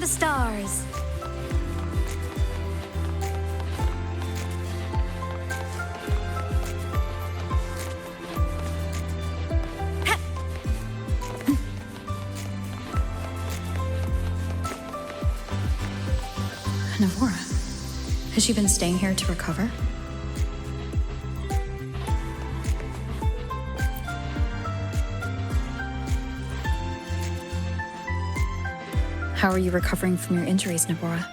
the stars. Navora, has she been staying here to recover? How are you recovering from your injuries, Navora?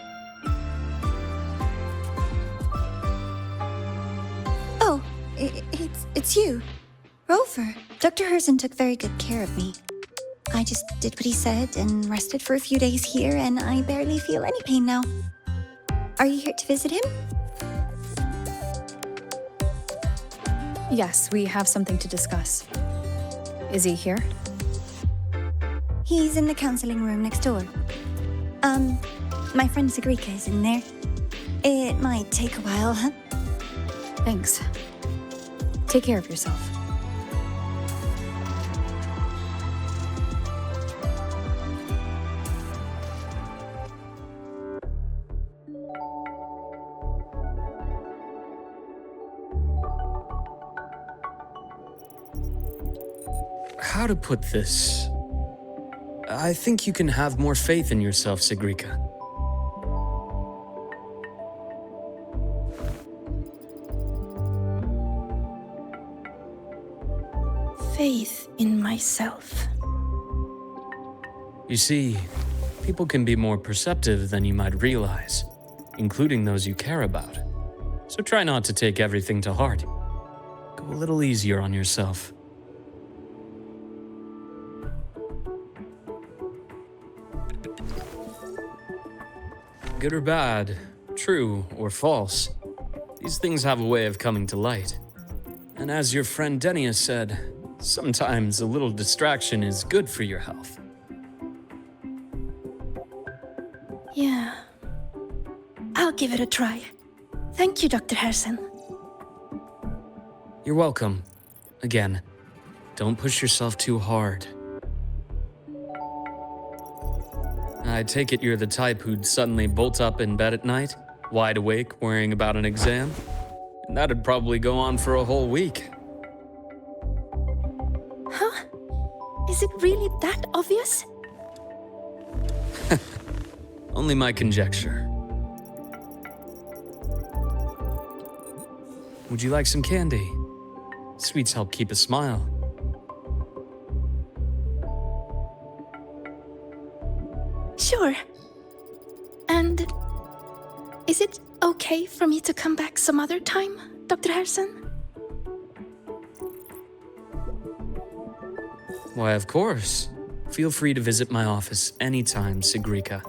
Oh, it's you. Rover. Dr. Herrsen took very good care of me. I just did what he said and rested for a few days here, and I barely feel any pain now. Are you here to visit him? Yes, we have something to discuss. Is he here? He's in the counseling room next door. My friend Sigrika is in there. It might take a while, huh? Thanks. Take care of yourself. How to put this? I think you can have more faith in yourself, Sigrika. Faith in myself. You see, people can be more perceptive than you might realize, including those you care about. So try not to take everything to heart. Go a little easier on yourself. Good or bad, true or false, these things have a way of coming to light. And as your friend Aemeath said, sometimes a little distraction is good for your health. Yeah. I'll give it a try. Thank you, Dr. Herrsen. You're welcome. Again, don't push yourself too hard. I take it you're the type who'd suddenly bolt up in bed at night, wide awake, worrying about an exam? And that'd probably go on for a whole week. Huh? Is it really that obvious? Only my conjecture. Would you like some candy? Sweets help keep a smile. Sure. And is it okay for me to come back some other time, Dr. Herrsen? Why, of course. Feel free to visit my office anytime, Sigrika.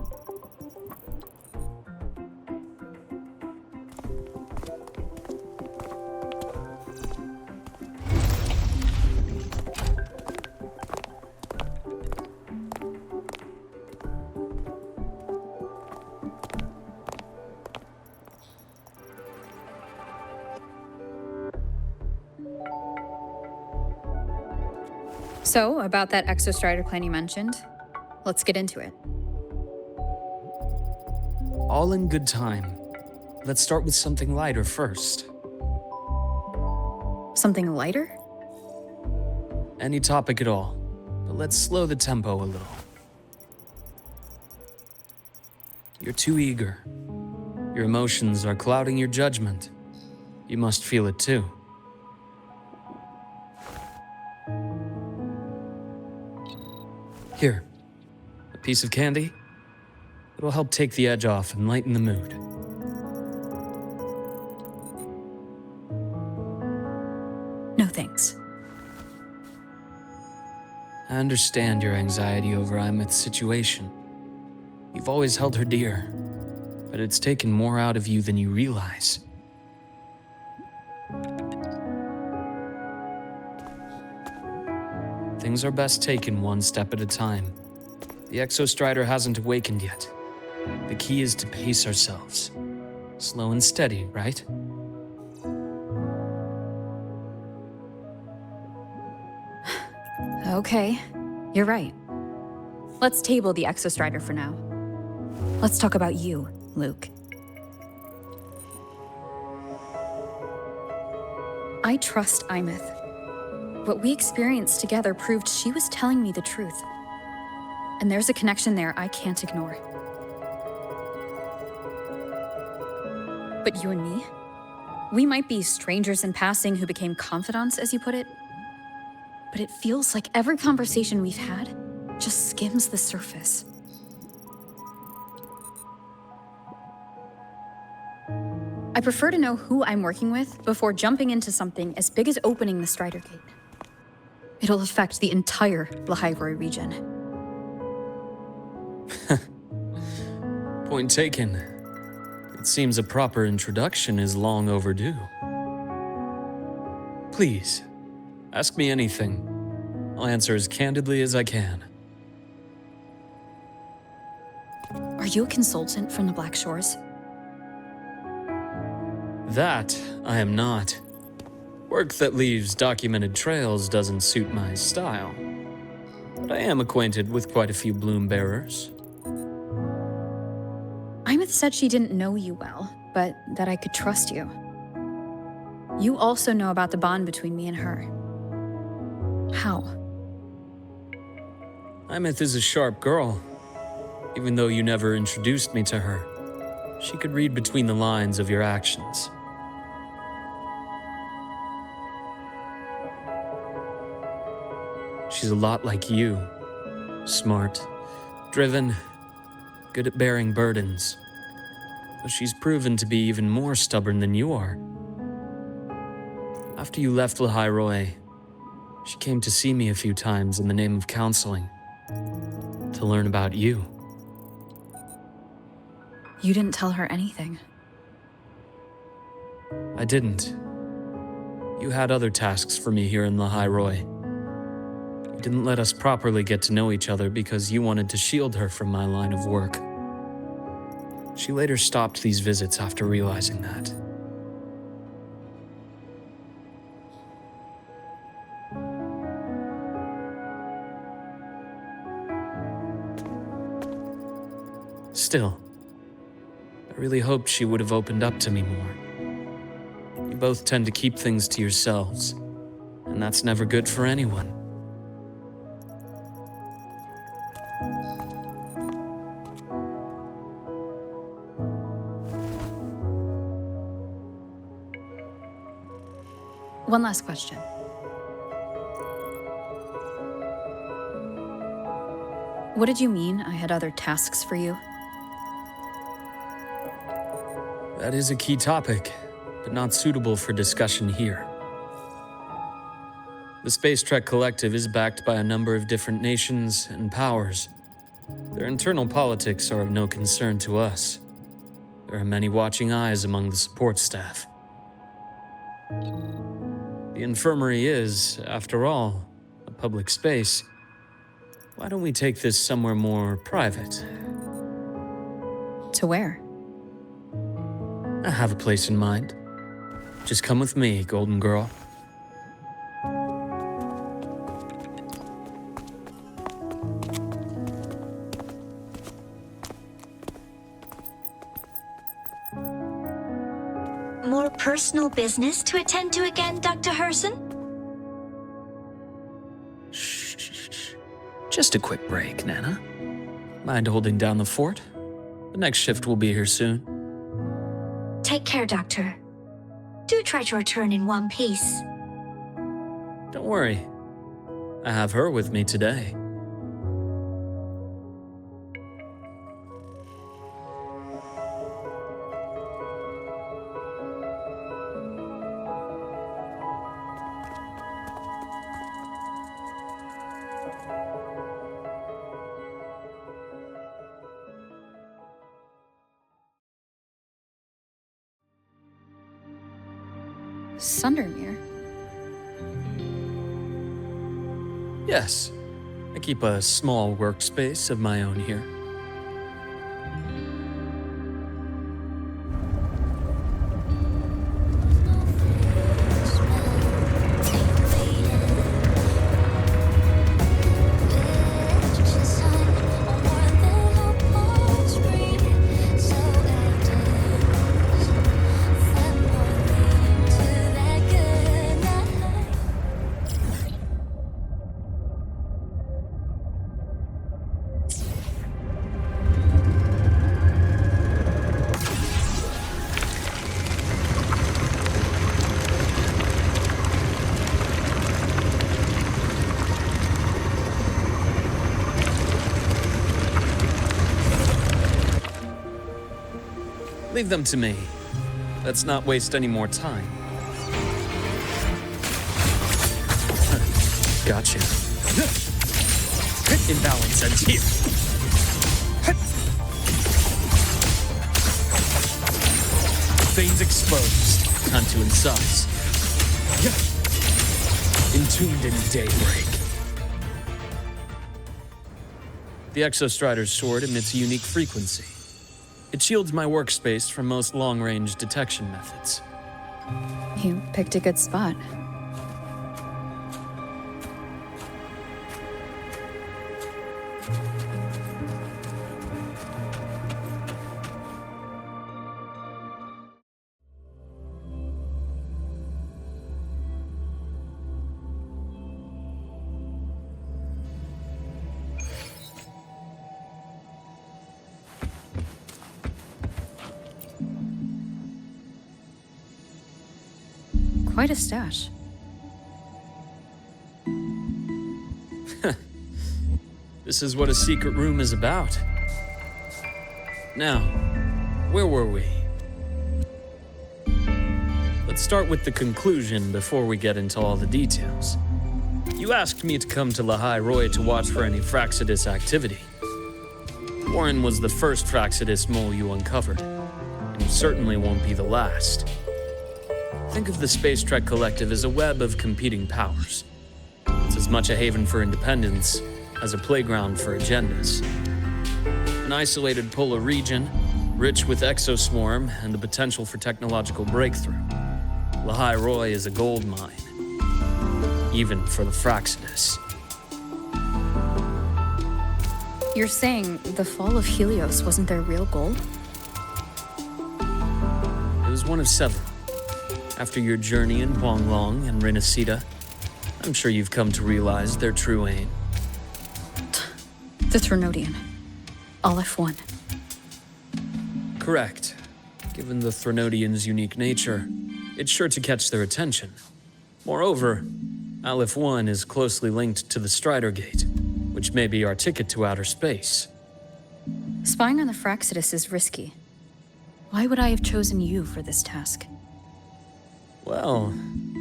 So, about that Exostrider plan you mentioned, let's get into it. All in good time. Let's start with something lighter first. Something lighter? Any topic at all, but let's slow the tempo a little. You're too eager. Your emotions are clouding your judgment. You must feel it too. Here, a piece of candy. It'll help take the edge off and lighten the mood. No thanks. I understand your anxiety over Aemeath's situation. You've always held her dear, but it's taken more out of you than you realize. Things are best taken one step at a time. The Exostrider hasn't awakened yet. The key is to pace ourselves. Slow and steady, right? Okay, you're right. Let's table the Exostrider for now. Let's talk about you, Luuk. I trust Aemeath. What we experienced together proved she was telling me the truth. And there's a connection there I can't ignore. But you and me? We might be strangers in passing who became confidants, as you put it. But it feels like every conversation we've had just skims the surface. I prefer to know who I'm working with before jumping into something as big as opening the Strider Gate. It'll affect the entire Lahairoi region. Point taken. It seems a proper introduction is long overdue. Please, ask me anything. I'll answer as candidly as I can. Are you a consultant from the Black Shores? That I am not. Work that leaves documented trails doesn't suit my style. But I am acquainted with quite a few bloom bearers. Aemeath said she didn't know you well, but that I could trust you. You also know about the bond between me and her. How? Aemeath is a sharp girl. Even though you never introduced me to her, she could read between the lines of your actions. She's a lot like you. Smart, driven, good at bearing burdens. But she's proven to be even more stubborn than you are. After you left Lahairoi, she came to see me a few times in the name of counseling, to learn about you. You didn't tell her anything. I didn't. You had other tasks for me here in Lahairoi. You didn't let us properly get to know each other because you wanted to shield her from my line of work. She later stopped these visits after realizing that. Still, I really hoped she would have opened up to me more. You both tend to keep things to yourselves, and that's never good for anyone. One last question. What did you mean I had other tasks for you? That is a key topic, but not suitable for discussion here. The Space Trek Collective is backed by a number of different nations and powers. Their internal politics are of no concern to us. There are many watching eyes among the support staff. The infirmary is, after all, a public space. Why don't we take this somewhere more private? To where? I have a place in mind. Just come with me, Golden Girl. More personal business to attend to again, Dr. Herrsen? Shh. Just a quick break, Nana. Mind holding down the fort? The next shift will be here soon. Take care, Doctor. Do try to return in one piece. Don't worry. I have her with me today. Sundermere? Yes. I keep a small workspace of my own here. Leave them to me. Let's not waste any more time. Gotcha. Imbalance ends here. Veins exposed. Time to incise. Entombed in daybreak. The Exostrider's sword emits a unique frequency. It shields my workspace from most long-range detection methods. You picked a good spot. Quite a stash. This is what a secret room is about. Now, where were we? Let's start with the conclusion before we get into all the details. You asked me to come to Lahai Roy to watch for any Fraxidus activity. Warren was the first Fraxidus mole you uncovered, and you certainly won't be the last. Think of the Space Trek Collective as a web of competing powers. It's as much a haven for independence as a playground for agendas. An isolated polar region, rich with exoswarm and the potential for technological breakthrough. Lahai Roy is a gold mine, even for the Fraxidus. You're saying the fall of Helios wasn't their real goal? It was one of several. After your journey in Huanglong and Renacida, I'm sure you've come to realize their true aim. The Threnodian. Aleph 1. Correct. Given the Threnodian's unique nature, it's sure to catch their attention. Moreover, Aleph 1 is closely linked to the Strider Gate, which may be our ticket to outer space. Spying on the Fraxidus is risky. Why would I have chosen you for this task? Well,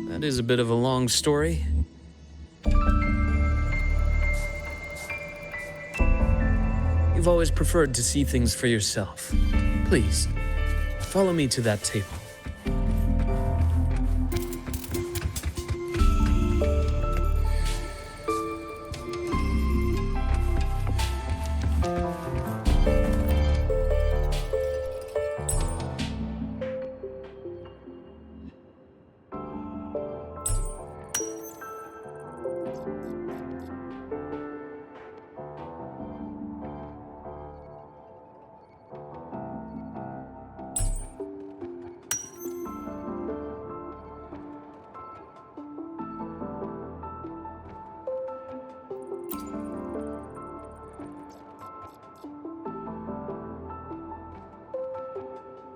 that is a bit of a long story. You've always preferred to see things for yourself. Please, follow me to that table.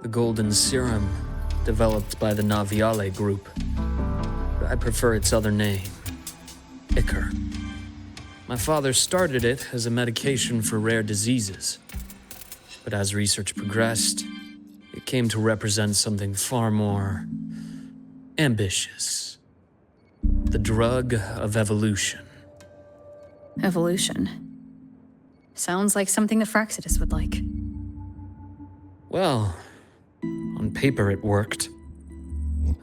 The golden serum, developed by the Naviale group. I prefer its other name, Ichor. My father started it as a medication for rare diseases. But as research progressed, it came to represent something far more ambitious. The drug of evolution. Evolution. Sounds like something the Fraxidus would like. Well, on paper it worked.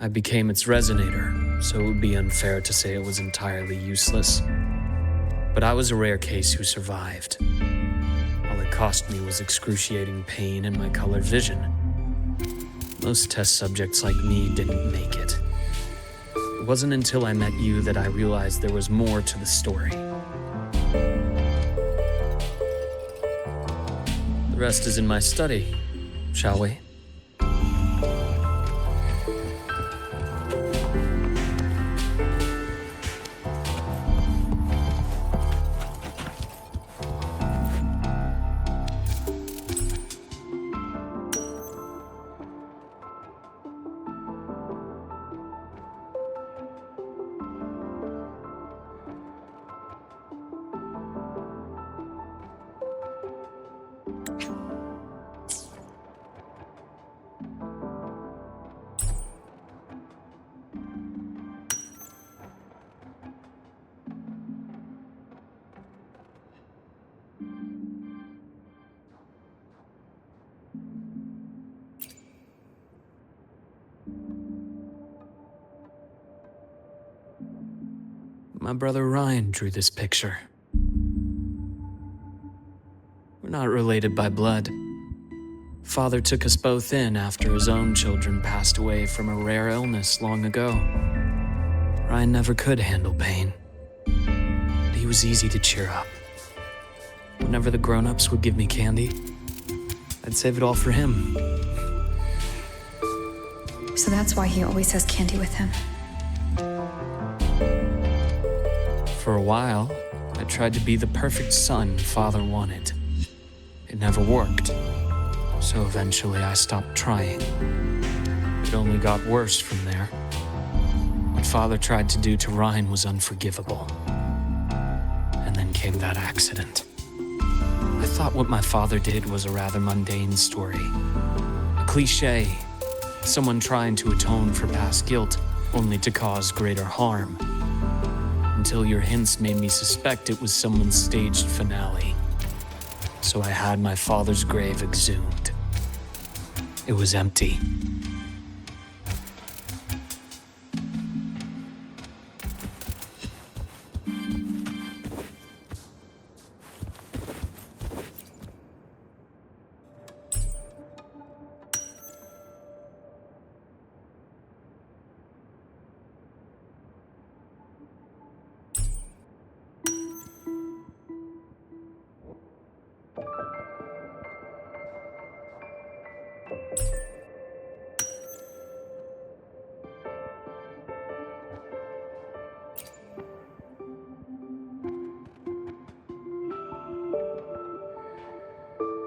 I became its resonator, so it would be unfair to say it was entirely useless. But I was a rare case who survived. All it cost me was excruciating pain and my colored vision. Most test subjects like me didn't make it. It wasn't until I met you that I realized there was more to the story. The rest is in my study, shall we? My brother Ryan drew this picture. We're not related by blood. Father took us both in after his own children passed away from a rare illness long ago. Ryan never could handle pain, but he was easy to cheer up. Whenever the grown-ups would give me candy, I'd save it all for him. So that's why he always has candy with him. For a while, I tried to be the perfect son Father wanted. It never worked, so eventually I stopped trying. It only got worse from there. What Father tried to do to Ryan was unforgivable. And then came that accident. I thought what my father did was a rather mundane story. A cliché. Someone trying to atone for past guilt, only to cause greater harm. Until your hints made me suspect it was someone's staged finale. So I had my father's grave exhumed. It was empty.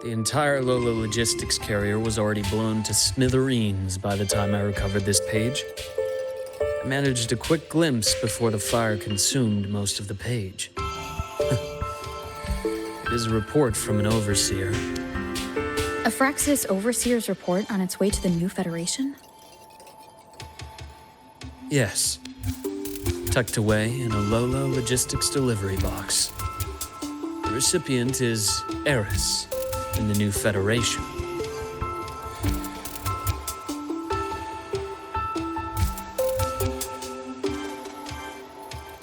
The entire Lola logistics carrier was already blown to smithereens by the time I recovered this page. I managed a quick glimpse before the fire consumed most of the page. It is a report from an overseer. A Fraxis Overseer's report on its way to the new Federation? Yes. Tucked away in a Lola logistics delivery box. The recipient is Herrsen in the new Federation.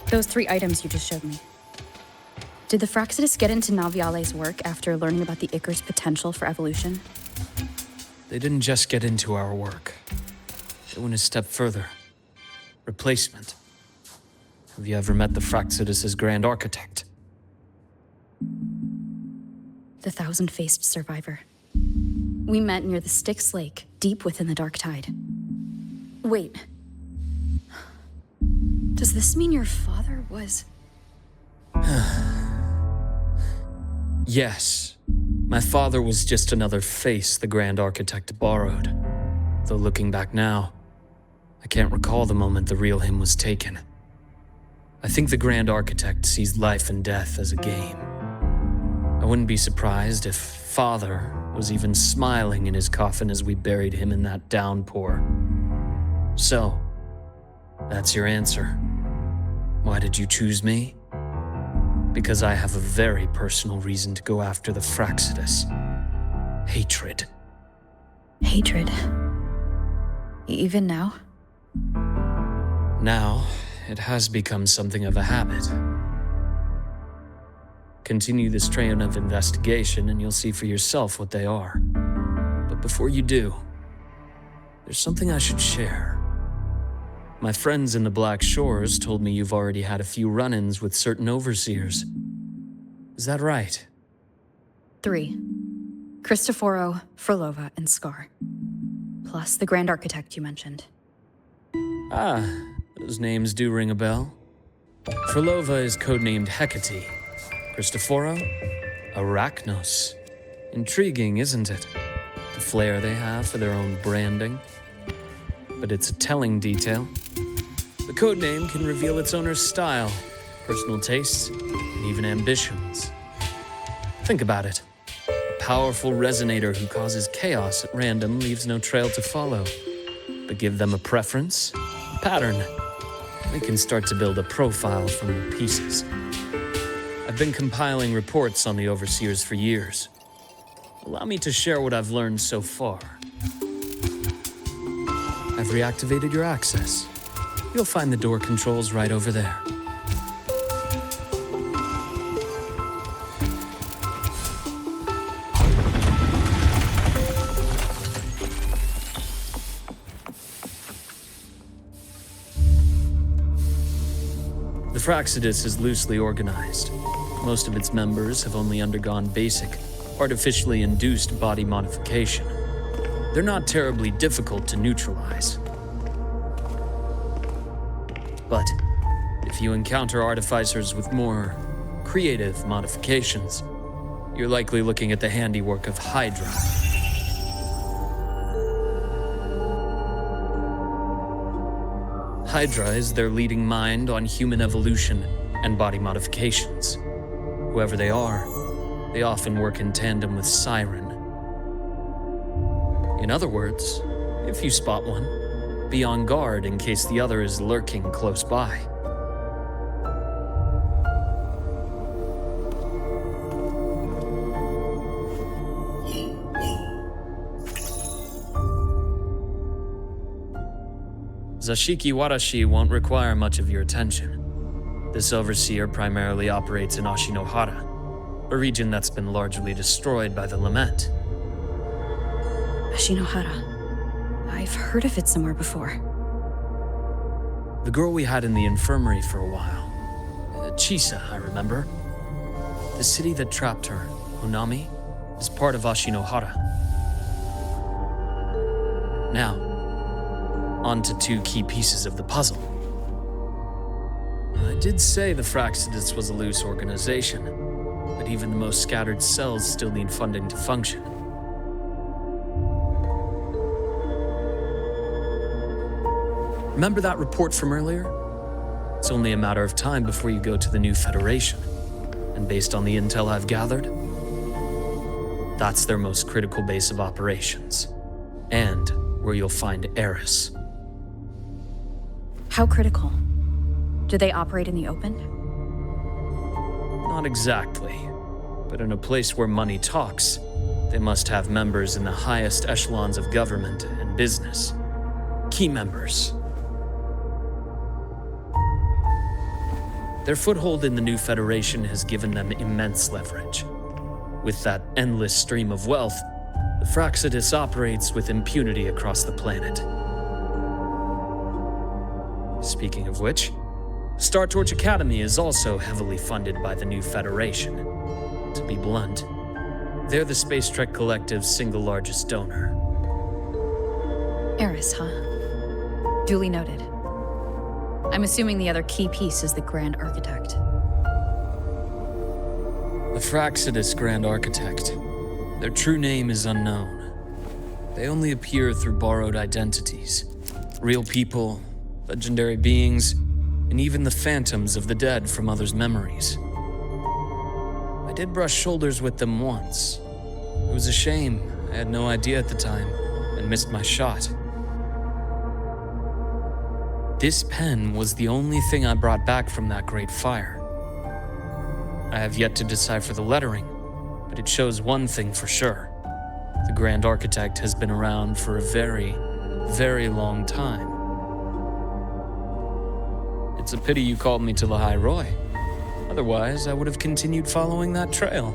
Those 3 items you just showed me. Did the Fraxidus get into Naviale's work after learning about the Icar's potential for evolution? They didn't just get into our work. They went a step further. Replacement. Have you ever met the Fraxidus' Grand Architect? The thousand-faced survivor. We met near the Styx Lake, deep within the Dark Tide. Wait. Does this mean your father was... Yes. My father was just another face the Grand Architect borrowed. Though looking back now, I can't recall the moment the real him was taken. I think the Grand Architect sees life and death as a game. I wouldn't be surprised if Father was even smiling in his coffin as we buried him in that downpour. So, that's your answer. Why did you choose me? Because I have a very personal reason to go after the Fraxidus. Hatred. Hatred? Even now? Now, it has become something of a habit. Continue this train of investigation and you'll see for yourself what they are. But before you do, there's something I should share. My friends in the Black Shores told me you've already had a few run-ins with certain overseers. Is that right? 3. Cristoforo, Frolova, and Scar. Plus the Grand Architect you mentioned. Ah, those names do ring a bell. Frolova is codenamed Hecate. Cristoforo? Arachnos. Intriguing, isn't it? The flair they have for their own branding. But it's a telling detail. The codename can reveal its owner's style, personal tastes, and even ambitions. Think about it. A powerful resonator who causes chaos at random leaves no trail to follow. But give them a preference, a pattern. We can start to build a profile from the pieces. I've been compiling reports on the Overseers for years. Allow me to share what I've learned so far. I've reactivated your access. You'll find the door controls right over there. Fraccidus is loosely organized. Most of its members have only undergone basic, artificially induced body modification. They're not terribly difficult to neutralize. But if you encounter artificers with more creative modifications, you're likely looking at the handiwork of Hydra. Hydra is their leading mind on human evolution and body modifications. Whoever they are, they often work in tandem with Siren. In other words, if you spot one, be on guard in case the other is lurking close by. Zashiki Warashi won't require much of your attention. This overseer primarily operates in Ashinohara, a region that's been largely destroyed by the Lament. Ashinohara. I've heard of it somewhere before. The girl we had in the infirmary for a while. Chisa, I remember. The city that trapped her, Honami, is part of Ashinohara. Now, on to two key pieces of the puzzle. I did say the Fraccidus was a loose organization, but even the most scattered cells still need funding to function. Remember that report from earlier? It's only a matter of time before you go to the new Federation. And based on the intel I've gathered, that's their most critical base of operations. And where you'll find Eris. How critical? Do they operate in the open? Not exactly, but in a place where money talks, they must have members in the highest echelons of government and business. Key members. Their foothold in the new Federation has given them immense leverage. With that endless stream of wealth, the Fraccidus operates with impunity across the planet. Speaking of which, Star Torch Academy is also heavily funded by the new Federation. To be blunt, they're the Space Trek Collective's single largest donor. Eris, huh? Duly noted. I'm assuming the other key piece is the Grand Architect. The Fraccidus Grand Architect. Their true name is unknown. They only appear through borrowed identities. Real people, legendary beings, and even the phantoms of the dead from others' memories. I did brush shoulders with them once. It was a shame. I had no idea at the time, and missed my shot. This pen was the only thing I brought back from that great fire. I have yet to decipher the lettering, but it shows one thing for sure. The Grand Architect has been around for a very, very long time. It's a pity you called me to the High Roy. Otherwise, I would have continued following that trail.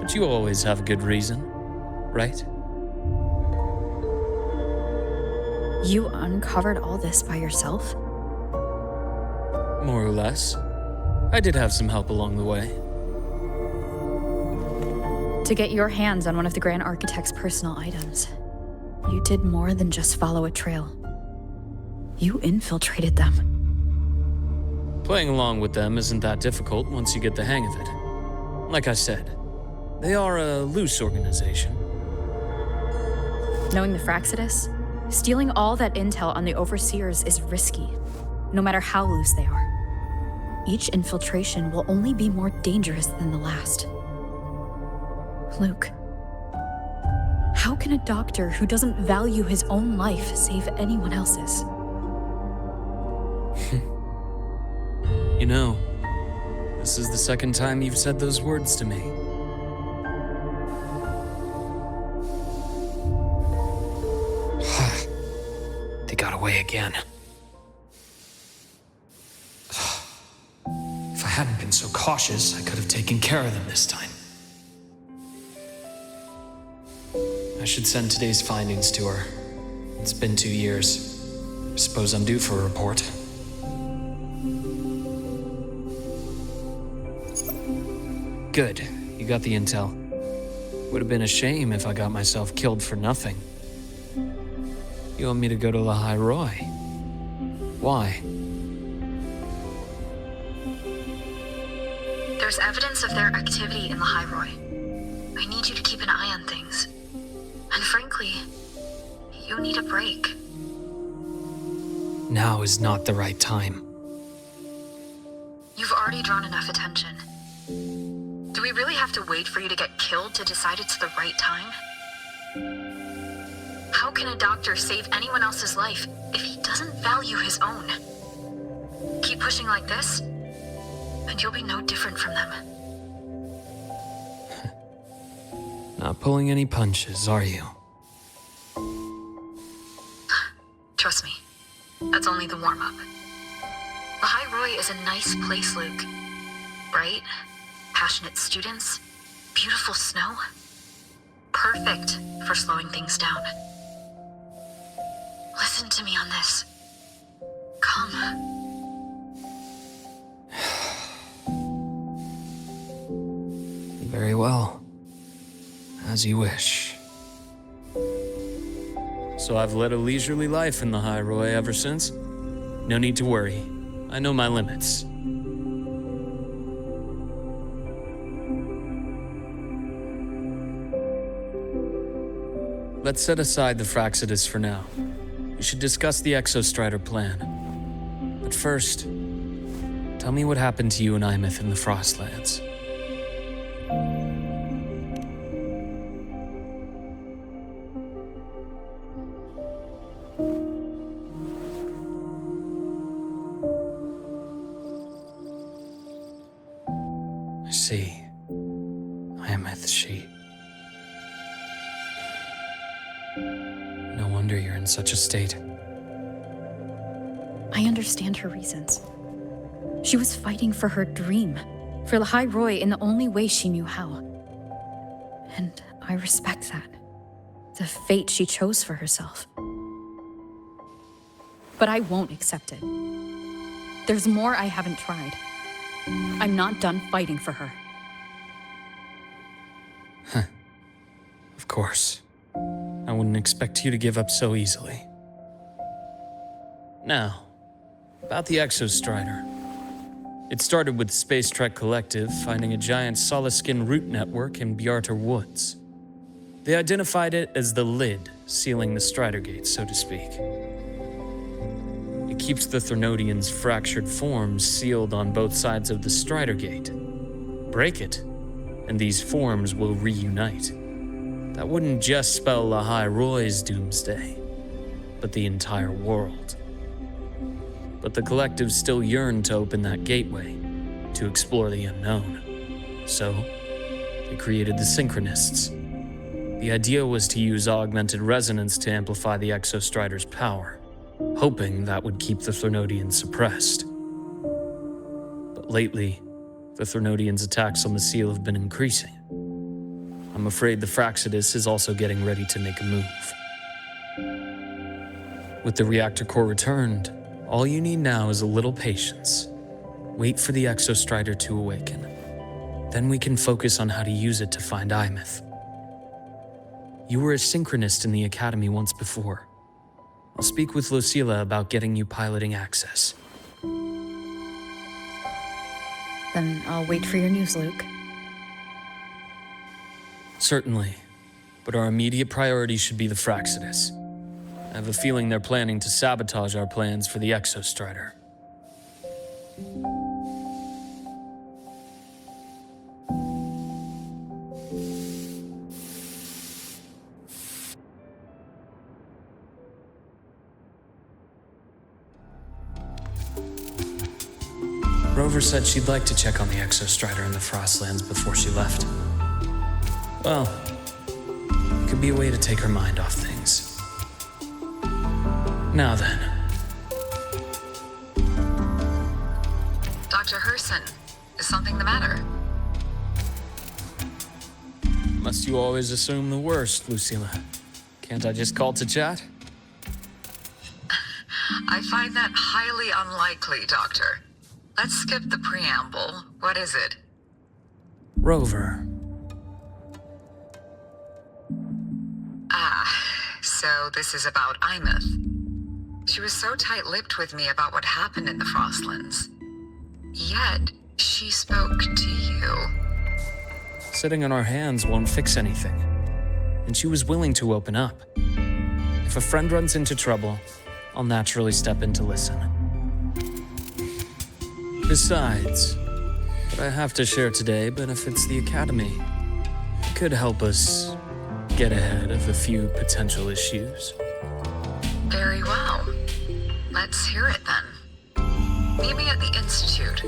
But you always have a good reason, right? You uncovered all this by yourself? More or less. I did have some help along the way. To get your hands on one of the Grand Architect's personal items, you did more than just follow a trail. You infiltrated them. Playing along with them isn't that difficult once you get the hang of it. Like I said, they are a loose organization. Knowing the Fraccidus, stealing all that intel on the Overseers is risky, no matter how loose they are. Each infiltration will only be more dangerous than the last. Luke, how can a doctor who doesn't value his own life save anyone else's? You know, this is the second time you've said those words to me. They got away again. If I hadn't been so cautious, I could have taken care of them this time. I should send today's findings to her. It's been 2 years. I suppose I'm due for a report. Good. You got the intel. Would have been a shame if I got myself killed for nothing. You want me to go to the High Roy? Why? There's evidence of their activity in the High Roy. I need you to keep an eye on things. And frankly, you need a break. Now is not the right time. You've already drawn enough attention. Do we really have to wait for you to get killed to decide it's the right time? How can a doctor save anyone else's life if he doesn't value his own? Keep pushing like this, and you'll be no different from them. Not pulling any punches, are you? Trust me, that's only the warm-up. The High Roy is a nice place, Luke. Bright, passionate students, beautiful snow. Perfect for slowing things down. Listen to me on this. Come. Very well. As you wish. So I've led a leisurely life in the High Roy ever since. No need to worry. I know my limits. Let's set aside the Fraxidus for now. We should discuss the Exostrider plan. But first, tell me what happened to you and Aemeath in the Frostlands. I see. Aemeath, she... No wonder you're in such a state. I understand her reasons. She was fighting for her dream, for the High Roy in the only way she knew how. And I respect that. The fate she chose for herself. But I won't accept it. There's more I haven't tried. I'm not done fighting for her. Of course. I wouldn't expect you to give up so easily. Now, about the Exostrider. It started with the Space Trek Collective finding a giant solid-skin root network in Bjartar Woods. They identified it as the lid, sealing the Strider Gate, so to speak. It keeps the Threnodians' fractured forms sealed on both sides of the Strider Gate. Break it, and these forms will reunite. That wouldn't just spell the High Roy's doomsday, but the entire world. But the Collective still yearned to open that gateway, to explore the unknown. So, they created the Synchronists. The idea was to use augmented resonance to amplify the Exostrider's power, hoping that would keep the Threnodians suppressed. But lately, the Threnodians' attacks on the seal have been increasing. I'm afraid the Fraxidus is also getting ready to make a move. With the reactor core returned, all you need now is a little patience. Wait for the Exostrider to awaken. Then we can focus on how to use it to find Aemeath. You were a synchronist in the Academy once before. I'll speak with Lucilla about getting you piloting access. Then I'll wait for your news, Luke. Certainly, but our immediate priority should be the Fraxidus. I have a feeling they're planning to sabotage our plans for the Exostrider. Rover said she'd like to check on the Exostrider in the Frostlands before she left. Well, it could be a way to take her mind off things. Now then. Dr. Herrsen, is something the matter? Must you always assume the worst, Lucilla? Can't I just call to chat? I find that highly unlikely, Doctor. Let's skip the preamble. What is it? Rover. So this is about Aemeath. She was so tight-lipped with me about what happened in the Frostlands. Yet, she spoke to you. Sitting on our hands won't fix anything. And she was willing to open up. If a friend runs into trouble, I'll naturally step in to listen. Besides, what I have to share today benefits the Academy. It could help us get ahead of a few potential issues. Very well. Let's hear it then. Meet me at the Institute,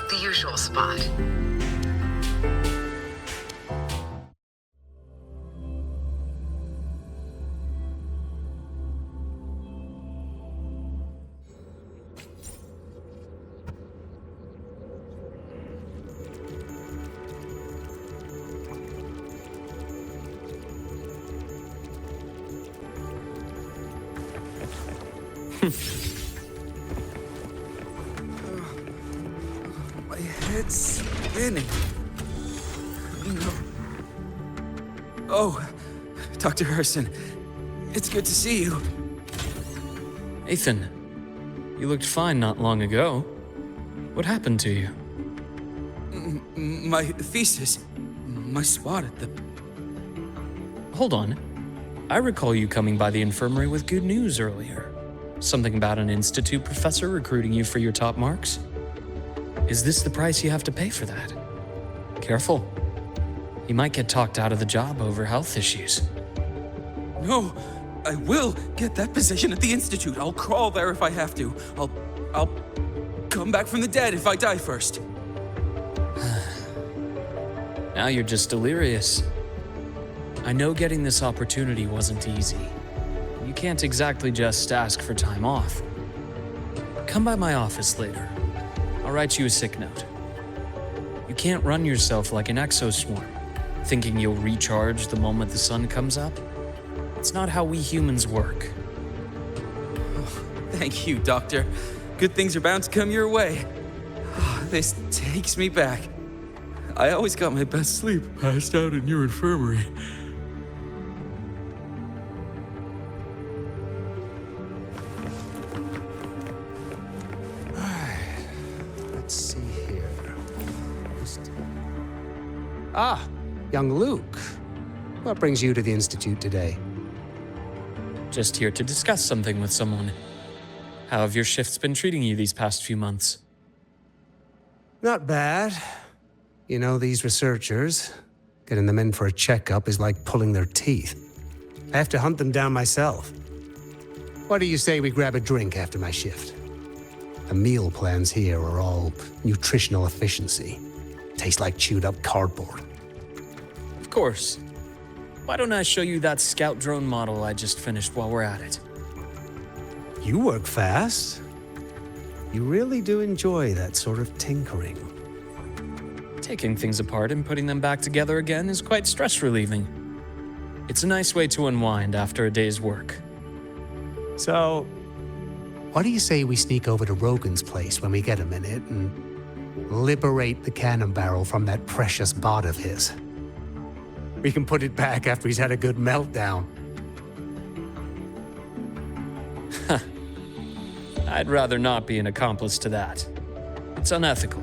the usual spot. My head's spinning. No. Oh, Dr. Herrsen, it's good to see you. Ethan, you looked fine not long ago. What happened to you? My thesis, my spot at the... Hold on. I recall you coming by the infirmary with good news earlier. Something about an institute professor recruiting you for your top marks? Is this the price you have to pay for that? Careful. You might get talked out of the job over health issues. No, I will get that position at the Institute. I'll crawl there if I have to. I'll come back from the dead if I die first. Now you're just delirious. I know getting this opportunity wasn't easy. You can't exactly just ask for time off. Come by my office later. I'll write you a sick note. You can't run yourself like an exoswarm, thinking you'll recharge the moment the sun comes up. It's not how we humans work. Thank you, Doctor. Good things are bound to come your way. This takes me back. I always got my best sleep passed out in your infirmary. Let's see here. Young Luke. What brings you to the Institute today? Just here to discuss something with someone. How have your shifts been treating you these past few months? Not bad. You know, these researchers, getting them in for a checkup is like pulling their teeth. I have to hunt them down myself. What do you say we grab a drink after my shift? The meal plans here are all nutritional efficiency. Taste like chewed up cardboard. Of course. Why don't I show you that scout drone model I just finished while we're at it? You work fast. You really do enjoy that sort of tinkering. Taking things apart and putting them back together again is quite stress-relieving. It's a nice way to unwind after a day's work. So, what do you say we sneak over to Rogan's place when we get a minute and liberate the cannon barrel from that precious bod of his? We can put it back after he's had a good meltdown. I'd rather not be an accomplice to that. It's unethical.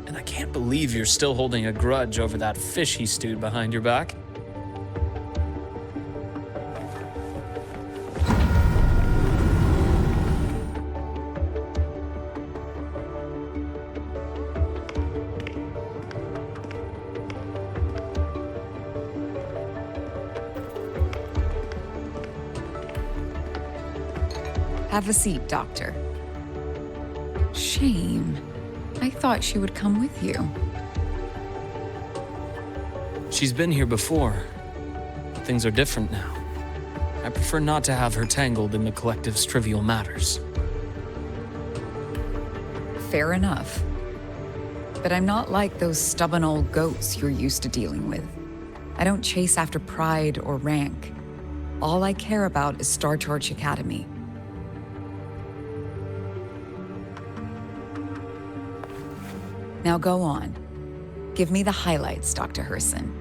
And I can't believe you're still holding a grudge over that fish he stewed behind your back. Have a seat, Doctor. Shame. I thought she would come with you. She's been here before. But things are different now. I prefer not to have her tangled in the collective's trivial matters. Fair enough. But I'm not like those stubborn old goats you're used to dealing with. I don't chase after pride or rank. All I care about is Star Torch Academy. Now go on. Give me the highlights, Dr. Herrsen.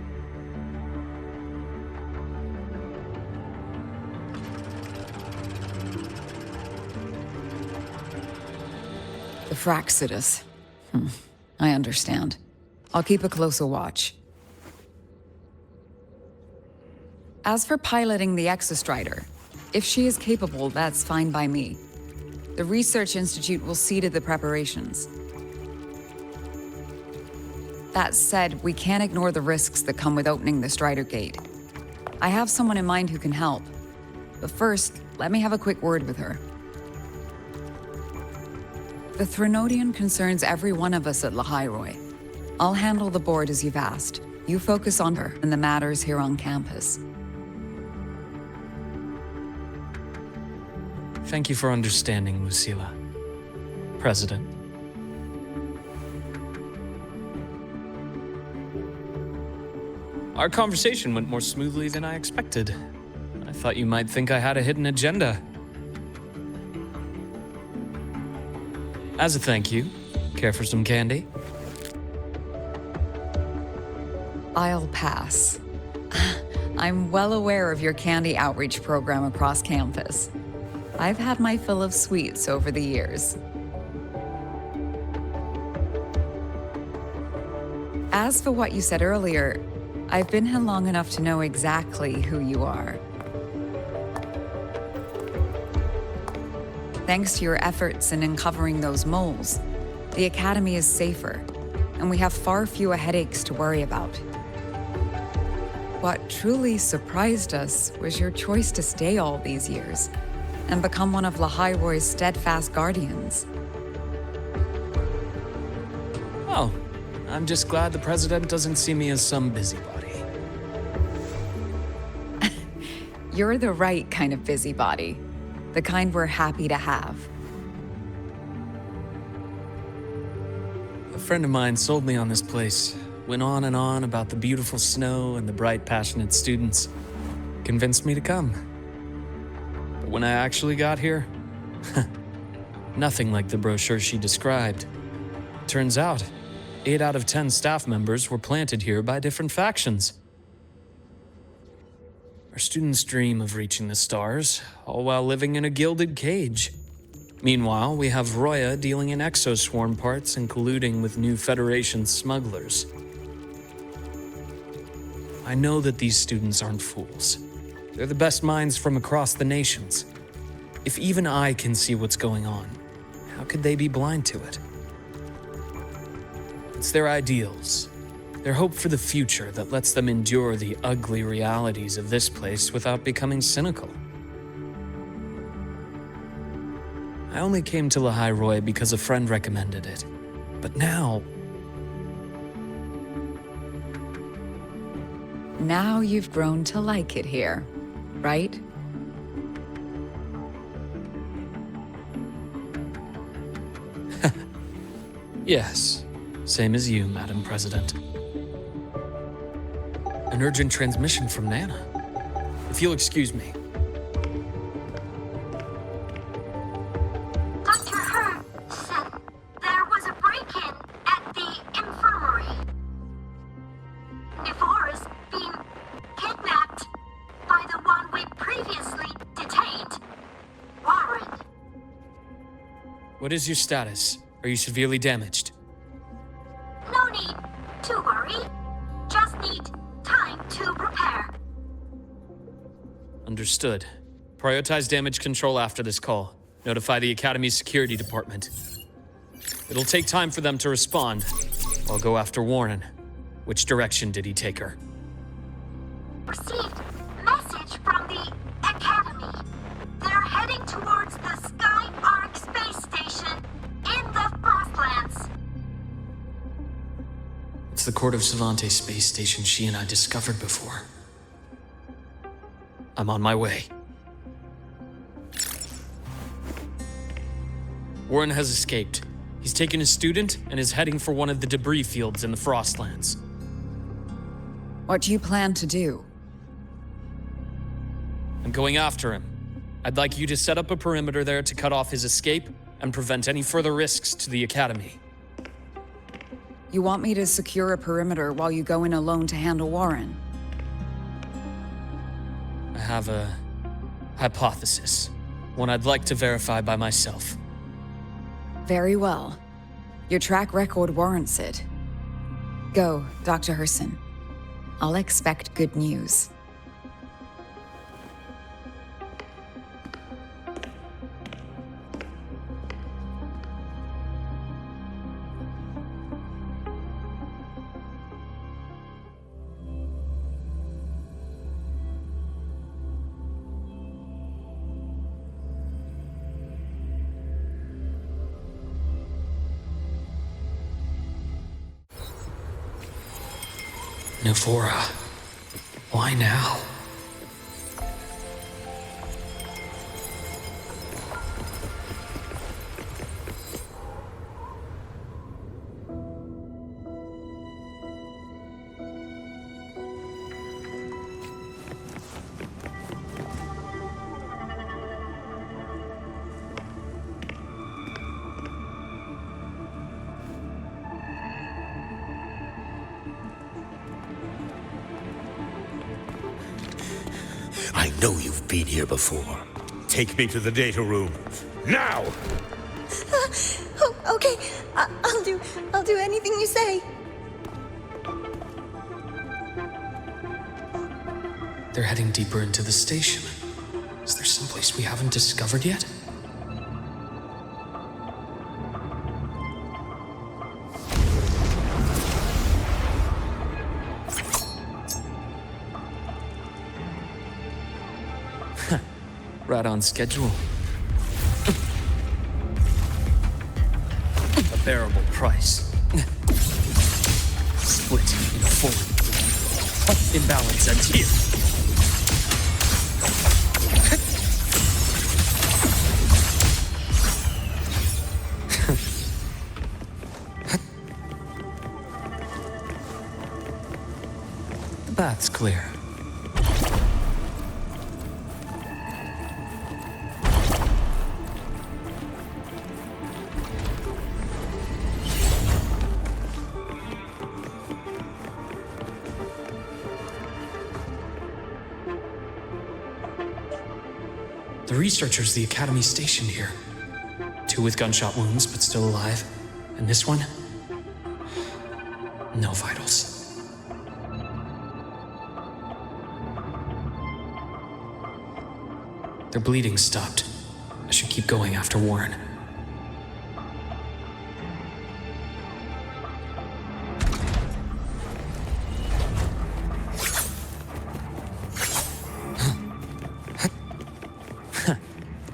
The Fraxidus. I understand. I'll keep a closer watch. As for piloting the Exostrider, if she is capable, that's fine by me. The Research Institute will see to the preparations. That said, we can't ignore the risks that come with opening the Strider Gate. I have someone in mind who can help. But first, let me have a quick word with her. The Threnodian concerns every one of us at Lahairoi. I'll handle the board as you've asked. You focus on her and the matters here on campus. Thank you for understanding, Lucilla. President. Our conversation went more smoothly than I expected. I thought you might think I had a hidden agenda. As a thank you, care for some candy? I'll pass. I'm well aware of your candy outreach program across campus. I've had my fill of sweets over the years. As for what you said earlier, I've been here long enough to know exactly who you are. Thanks to your efforts in uncovering those moles, the Academy is safer, and we have far fewer headaches to worry about. What truly surprised us was your choice to stay all these years and become one of Lahairoi's steadfast guardians. Oh, I'm just glad the President doesn't see me as some busybody. You're the right kind of busybody. The kind we're happy to have. A friend of mine sold me on this place. Went on and on about the beautiful snow and the bright, passionate students. Convinced me to come. But when I actually got here, nothing like the brochure she described. Turns out, 8 out of 10 staff members were planted here by different factions. Our students dream of reaching the stars, all while living in a gilded cage. Meanwhile, we have Roya dealing in exoswarm parts and colluding with new Federation smugglers. I know that these students aren't fools. They're the best minds from across the nations. If even I can see what's going on, how could they be blind to it? It's their ideals, their hope for the future that lets them endure the ugly realities of this place without becoming cynical. I only came to Lahairoi because a friend recommended it. But now you've grown to like it here, right? Yes, same as you, Madam President. An urgent transmission from Nana. If you'll excuse me. Dr. Herrsen, there was a break-in at the infirmary. Nevora's being kidnapped by the one we previously detained, Warren. What is your status? Are you severely damaged? No need to worry. Just need time to repair. Understood. Prioritize damage control after this call. Notify the Academy's security department. It'll take time for them to respond. I'll go after Warren. Which direction did he take her? Received message from the Academy. They're heading towards the Sky Arc space station in the Frostlands. It's the Court of Savante space station she and I discovered before. I'm on my way. Warren has escaped. He's taken a student and is heading for one of the debris fields in the Frostlands. What do you plan to do? I'm going after him. I'd like you to set up a perimeter there to cut off his escape and prevent any further risks to the Academy. You want me to secure a perimeter while you go in alone to handle Warren? I have a hypothesis. One I'd like to verify by myself. Very well. Your track record warrants it. Go, Dr. Herrsen. I'll expect good news. Navora. Why now? I know you've been here before. Take me to the data room. Now! Oh, okay. I'll do anything you say. They're heading deeper into the station. Is there someplace we haven't discovered yet? Right on schedule. A bearable price. Split in four. Imbalance ends here. The bath's clear. The researchers the Academy stationed here. 2 with gunshot wounds, but still alive. And this one? No vitals. Their bleeding stopped. I should keep going after Warren.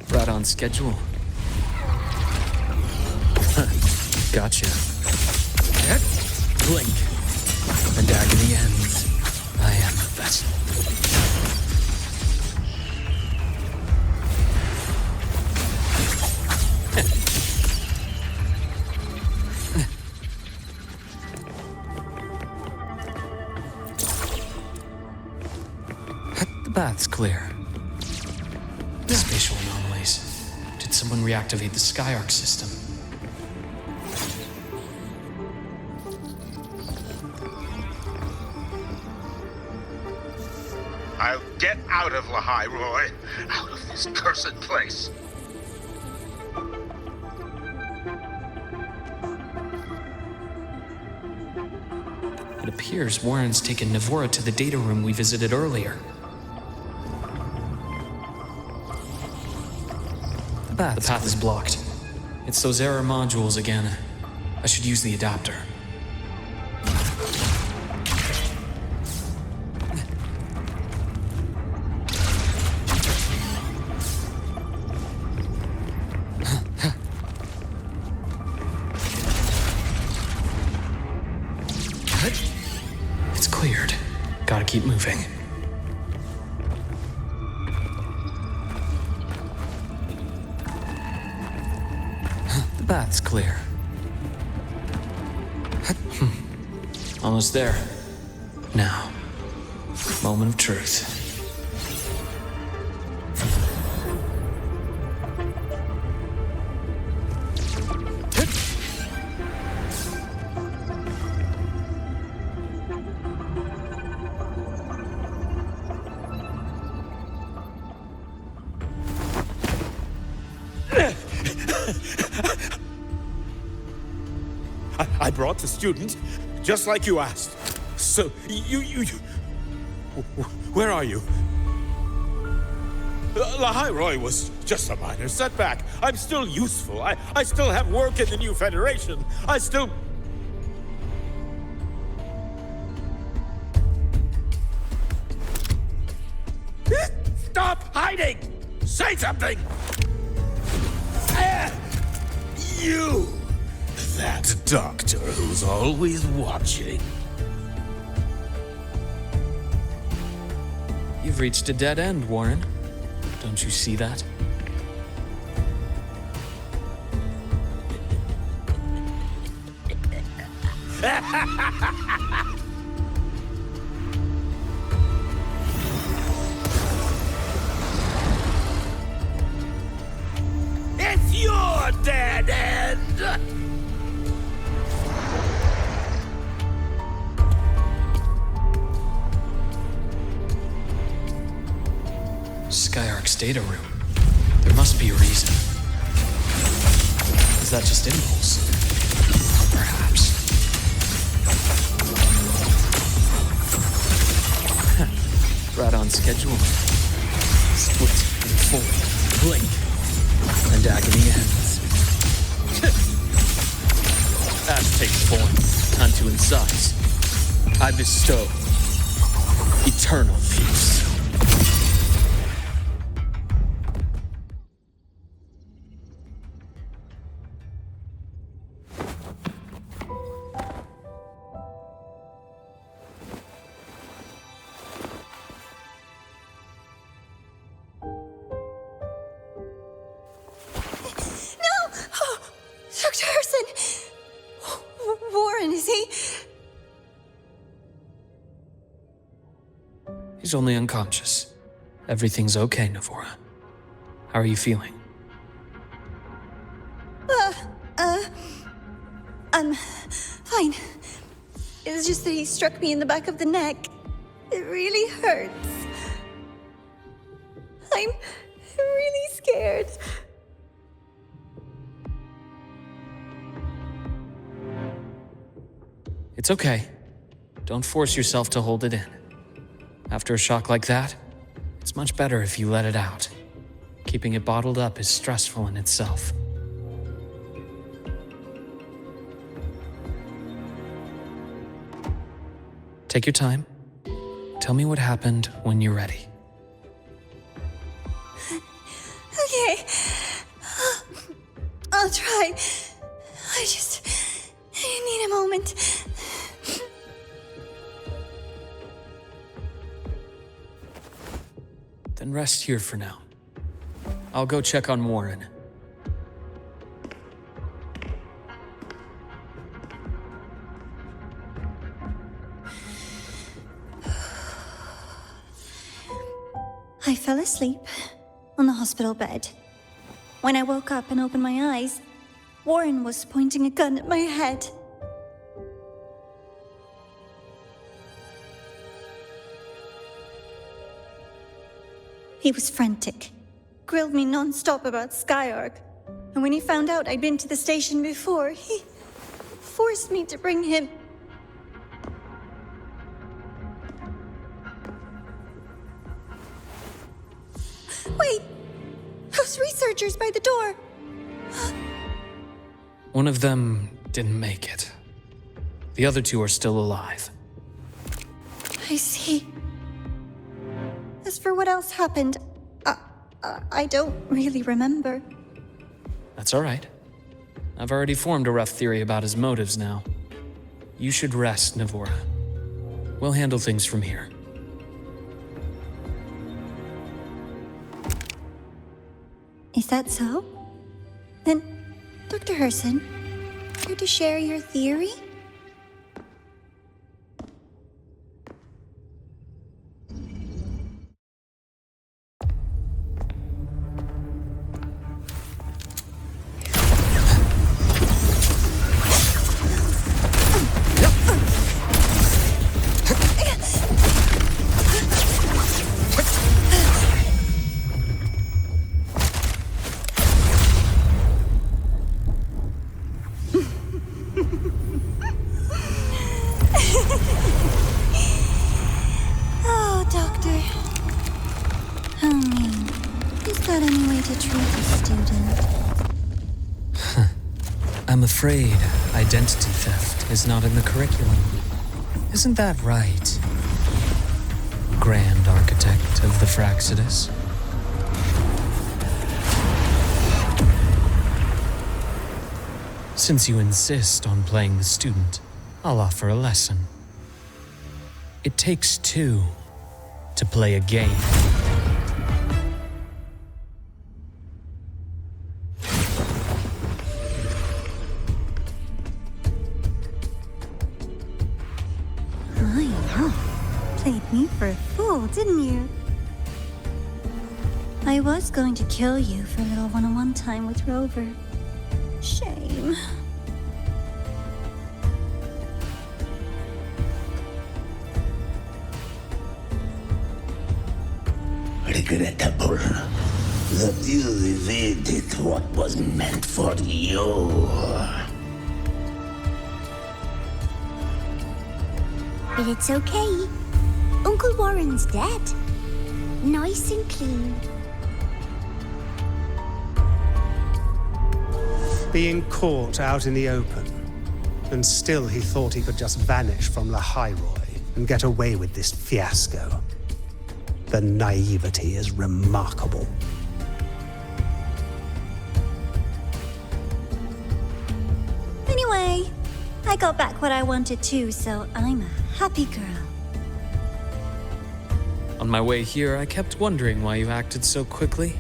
Right on schedule. Gotcha. Blink. And agony ends. I am the vessel. The bath's clear. Spatial anomalies. Did someone reactivate the Skyarc system? I'll get out of Lahai, Roy. Out of this cursed place. It appears Warren's taken Navora to the data room we visited earlier. The path is blocked. It's those error modules again. I should use the adapter. It's cleared. Gotta keep moving. The bath's clear. Almost there. Now, moment of truth. brought the student, just like you asked. So, you... Where are you? Lahairoi was just a minor setback. I'm still useful. I still have work in the new Federation. I still... Stop hiding! Say something! You! That doctor who's always watching. You've reached a dead end, Warren. Don't you see that? It's your dead end! Skyark's data room. There must be a reason. Is that just impulse? Or perhaps... right on schedule. Split and fold, blink, and agony ends. Ash takes form, time to incise. I bestow eternal peace. Dr. Herrsen! Warren, is he? He's only unconscious. Everything's okay, Navora. How are you feeling? I'm fine. It's just that he struck me in the back of the neck. It really hurts. I'm really scared. It's okay. Don't force yourself to hold it in. After a shock like that, it's much better if you let it out. Keeping it bottled up is stressful in itself. Take your time. Tell me what happened when you're ready. Okay. I'll try. I just need a moment. Then rest here for now. I'll go check on Warren. I fell asleep on the hospital bed. When I woke up and opened my eyes, Warren was pointing a gun at my head. He was frantic, grilled me non-stop about Skyark, and when he found out I'd been to the station before, he forced me to bring him. Wait! Those researchers by the door! One of them didn't make it. The other two are still alive. I see. As for what else happened, I don't really remember. That's all right. I've already formed a rough theory about his motives now. You should rest, Navora. We'll handle things from here. Is that so? Then, Dr. Herrsen, care to share your theory? Oh, Doctor. How mean. Is that any way to treat a student? I'm afraid identity theft is not in the curriculum. Isn't that right, Grand Architect of the Fraxidus? Since you insist on playing the student, I'll offer a lesson. It takes two to play a game. Played me for a fool, didn't you? I was going to kill you for a little one-on-one time with Rover. Shame. Regrettable that you evaded what was meant for you. But it's okay. Uncle Warren's dead. Nice and clean. Being caught out in the open, and still he thought he could just vanish from the High Roy and get away with this fiasco. The naivety is remarkable. Anyway, I got back what I wanted too, so I'm a happy girl. On my way here, I kept wondering why you acted so quickly.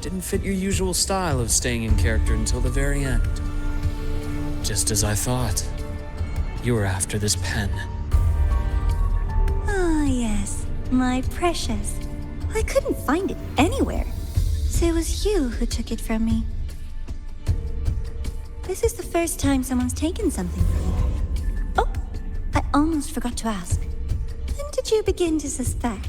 Didn't fit your usual style of staying in character until the very end. Just as I thought. You were after this pen. Ah, yes. My precious. I couldn't find it anywhere. So it was you who took it from me. This is the first time someone's taken something from me. Oh, I almost forgot to ask. When did you begin to suspect?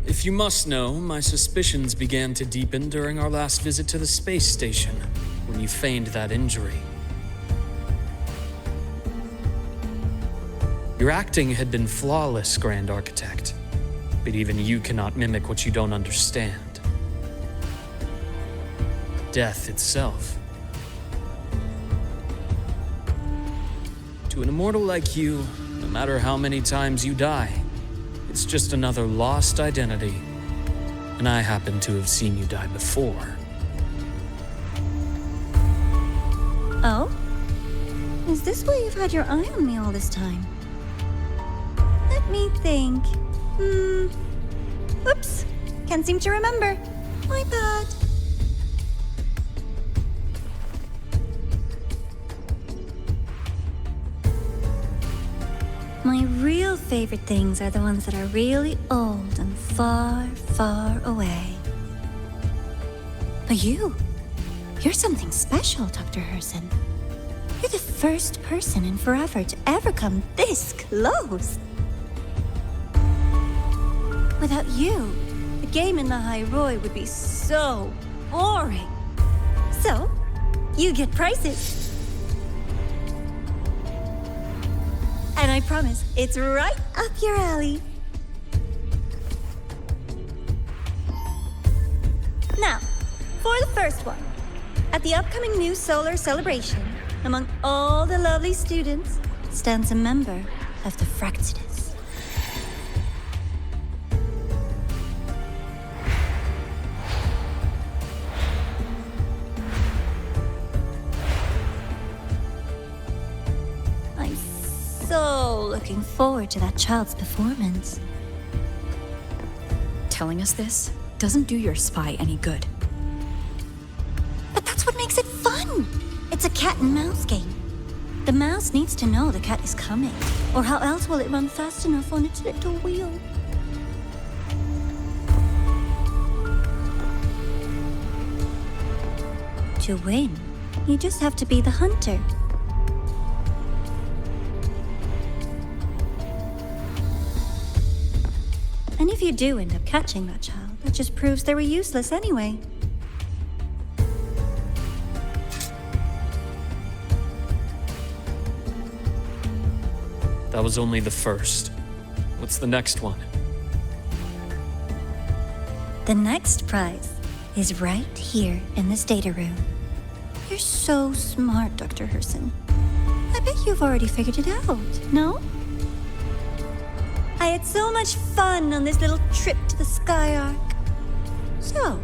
If you must know, my suspicions began to deepen during our last visit to the space station, when you feigned that injury. Your acting had been flawless, Grand Architect, but even you cannot mimic what you don't understand. Death itself. To an immortal like you, no matter how many times you die, it's just another lost identity. And I happen to have seen you die before. Oh? Is this why you've had your eye on me all this time? Let me think. Oops. Can't seem to remember. My bad. My real favorite things are the ones that are really old and far, far away. But you're something special, Dr. Herrsen. You're the first person in forever to ever come this close. Without you, the game in the High Roy would be so boring. So, you get prizes. And I promise, it's right up your alley. Now, for the first one. At the upcoming new solar celebration, among all the lovely students, stands a member of the Fraxidus. I'm so looking forward to that child's performance. Telling us this doesn't do your spy any good. But that's what makes it fun! It's a cat and mouse game. The mouse needs to know the cat is coming, or how else will it run fast enough on its little wheel? To win, you just have to be the hunter. And if you do end up catching that child, that just proves they were useless anyway. That was only the first. What's the next one? The next prize is right here in this data room. You're so smart, Dr. Herrsen. I bet you've already figured it out, no? I had so much fun on this little trip to the Sky Arc. So,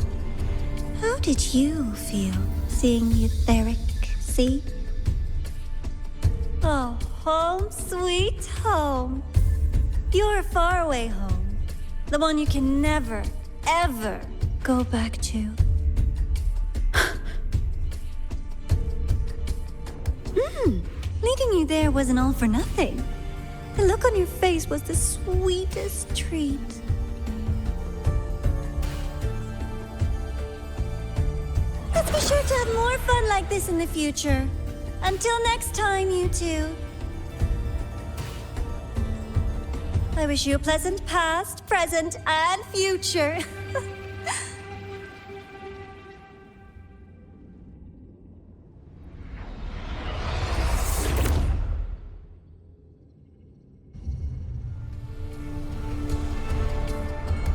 how did you feel seeing the etheric sea? Oh, home sweet home. Your faraway home. The one you can never, ever go back to. Meeting you there wasn't all for nothing. The look on your face was the sweetest treat. Let's be sure to have more fun like this in the future. Until next time, you two. I wish you a pleasant past, present, and future.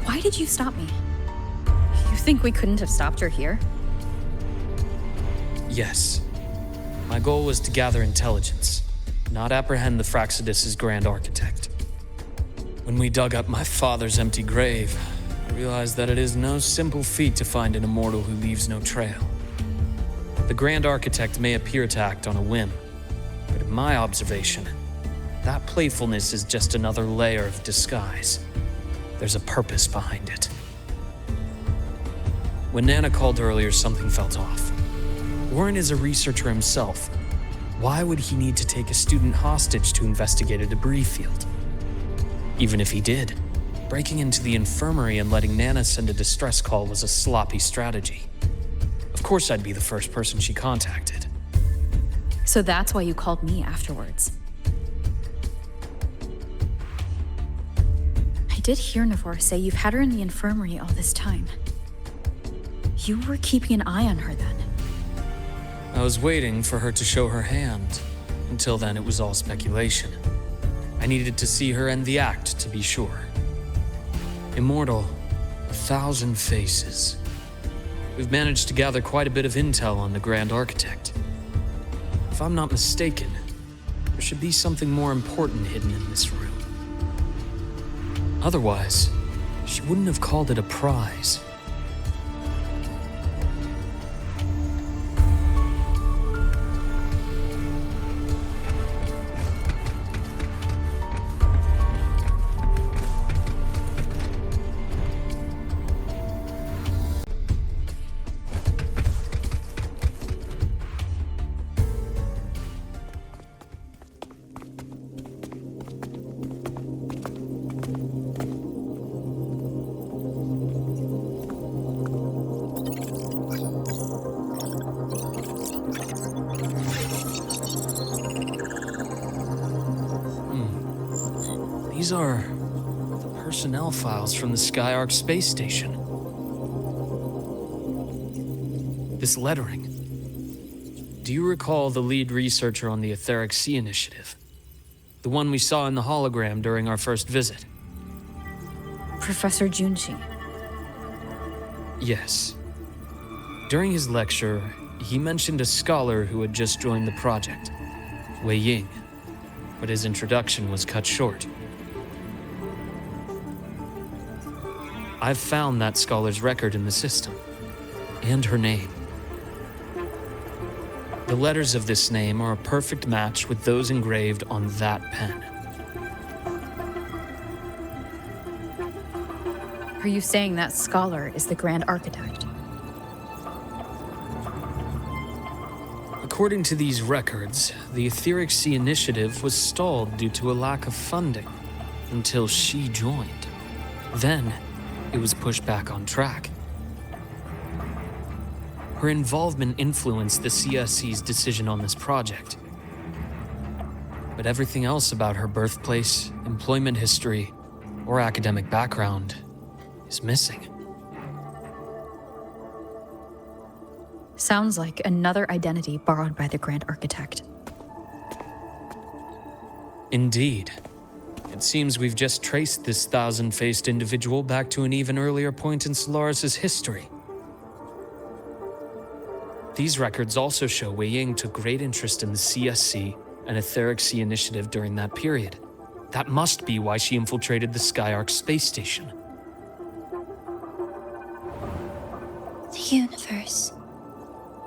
Why did you stop me? You think we couldn't have stopped her here? Yes. My goal was to gather intelligence, not apprehend the Fraxidus' grand architect. When we dug up my father's empty grave, I realized that it is no simple feat to find an immortal who leaves no trail. The grand architect may appear to act on a whim, but in my observation, that playfulness is just another layer of disguise. There's a purpose behind it. When Nana called earlier, something felt off. Warren is a researcher himself. Why would he need to take a student hostage to investigate a debris field? Even if he did, breaking into the infirmary and letting Nana send a distress call was a sloppy strategy. Of course I'd be the first person she contacted. So that's why you called me afterwards. I did hear Navor say you've had her in the infirmary all this time. You were keeping an eye on her then. I was waiting for her to show her hand. Until then, it was all speculation. I needed to see her end the act to be sure. Immortal, 1,000 faces. We've managed to gather quite a bit of intel on the Grand Architect. If I'm not mistaken, there should be something more important hidden in this room. Otherwise, she wouldn't have called it a prize. These are the personnel files from the Skyark space station. This lettering. Do you recall the lead researcher on the Etheric Sea Initiative? The one we saw in the hologram during our first visit? Professor Junshi. Yes. During his lecture, he mentioned a scholar who had just joined the project, Wei Ying, but his introduction was cut short. I've found that scholar's record in the system, and her name. The letters of this name are a perfect match with those engraved on that pen. Are you saying that scholar is the Grand Architect? According to these records, the Etheric Sea Initiative was stalled due to a lack of funding until she joined. Then, it was pushed back on track. Her involvement influenced the CSC's decision on this project. But everything else about her birthplace, employment history, or academic background is missing. Sounds like another identity borrowed by the Grand Architect. Indeed. It seems we've just traced this thousand-faced individual back to an even earlier point in Solaris' history. These records also show Wei Ying took great interest in the CSC and Etheric Sea initiative during that period. That must be why she infiltrated the Skyark space station. The universe.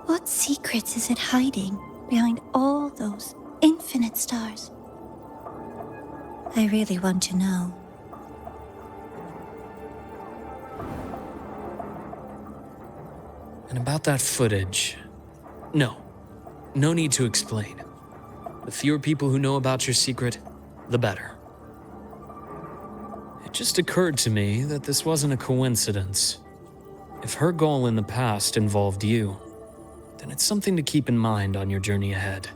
What secrets is it hiding behind all those infinite stars? I really want to know. And about that footage... No need to explain. The fewer people who know about your secret, the better. It just occurred to me that this wasn't a coincidence. If her goal in the past involved you, then it's something to keep in mind on your journey ahead.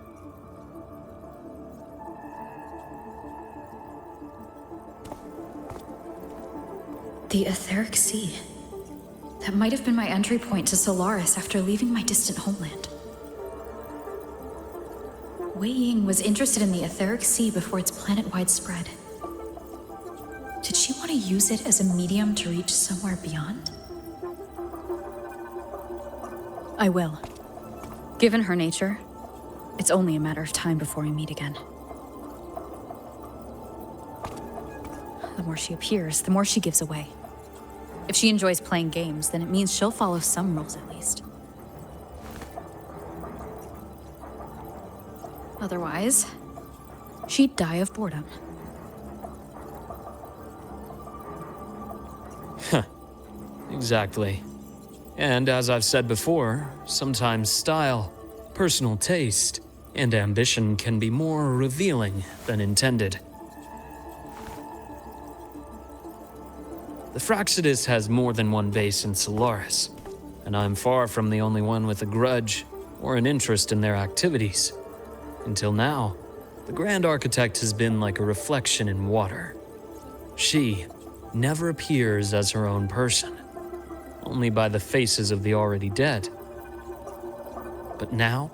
The Etheric Sea. That might have been my entry point to Solaris after leaving my distant homeland. Wei Ying was interested in the Etheric Sea before its planet-wide spread. Did she want to use it as a medium to reach somewhere beyond? I will. Given her nature, it's only a matter of time before we meet again. The more she appears, the more she gives away. If she enjoys playing games, then it means she'll follow some rules at least. Otherwise, she'd die of boredom. Exactly. And as I've said before, sometimes style, personal taste, and ambition can be more revealing than intended. The Fraxidus has more than one base in Solaris, and I'm far from the only one with a grudge or an interest in their activities. Until now, the Grand Architect has been like a reflection in water. She never appears as her own person, only by the faces of the already dead. But now,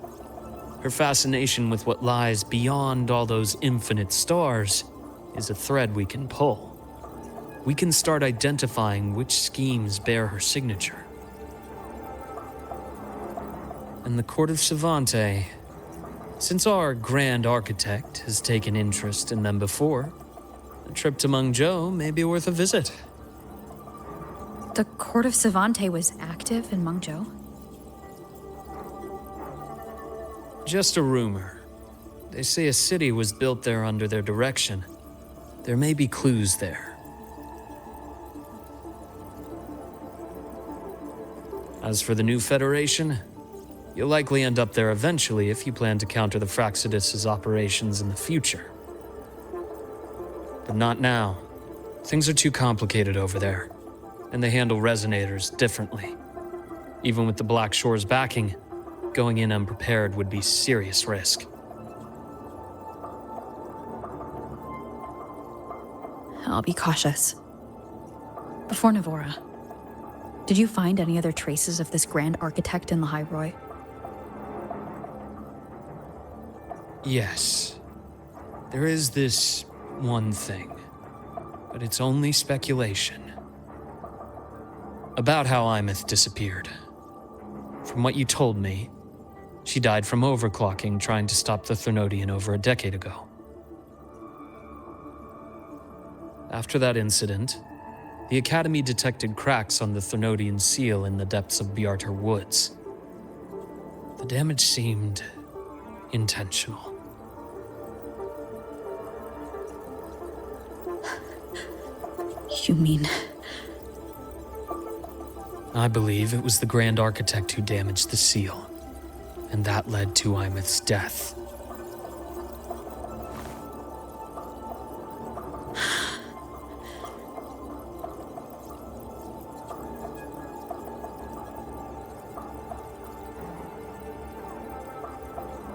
her fascination with what lies beyond all those infinite stars is a thread we can pull. We can start identifying which schemes bear her signature. And the Court of Savante, since our Grand Architect has taken interest in them before, a trip to Mengzhou may be worth a visit. The Court of Savante was active in Mengzhou? Just a rumor. They say a city was built there under their direction. There may be clues there. As for the new Federation, you'll likely end up there eventually if you plan to counter the Fraxidus' operations in the future. But not now. Things are too complicated over there, and they handle resonators differently. Even with the Black Shore's backing, going in unprepared would be serious risk. I'll be cautious. Before Navora, did you find any other traces of this Grand Architect in the High Roy? Yes. There is this one thing, but it's only speculation. About how Aemeath disappeared. From what you told me, she died from overclocking trying to stop the Thernodian over a decade ago. After that incident, the Academy detected cracks on the Thernodian seal in the depths of Bjartar Woods. The damage seemed intentional. You mean... I believe it was the Grand Architect who damaged the seal, and that led to Aemeath's death.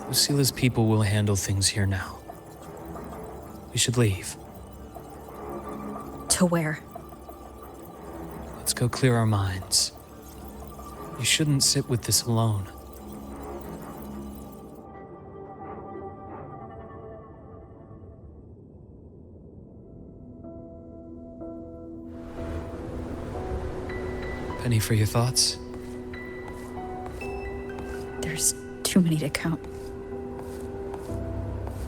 Lucila's people will handle things here now. We should leave. To where? Let's go clear our minds. You shouldn't sit with this alone. Any for your thoughts? There's too many to count.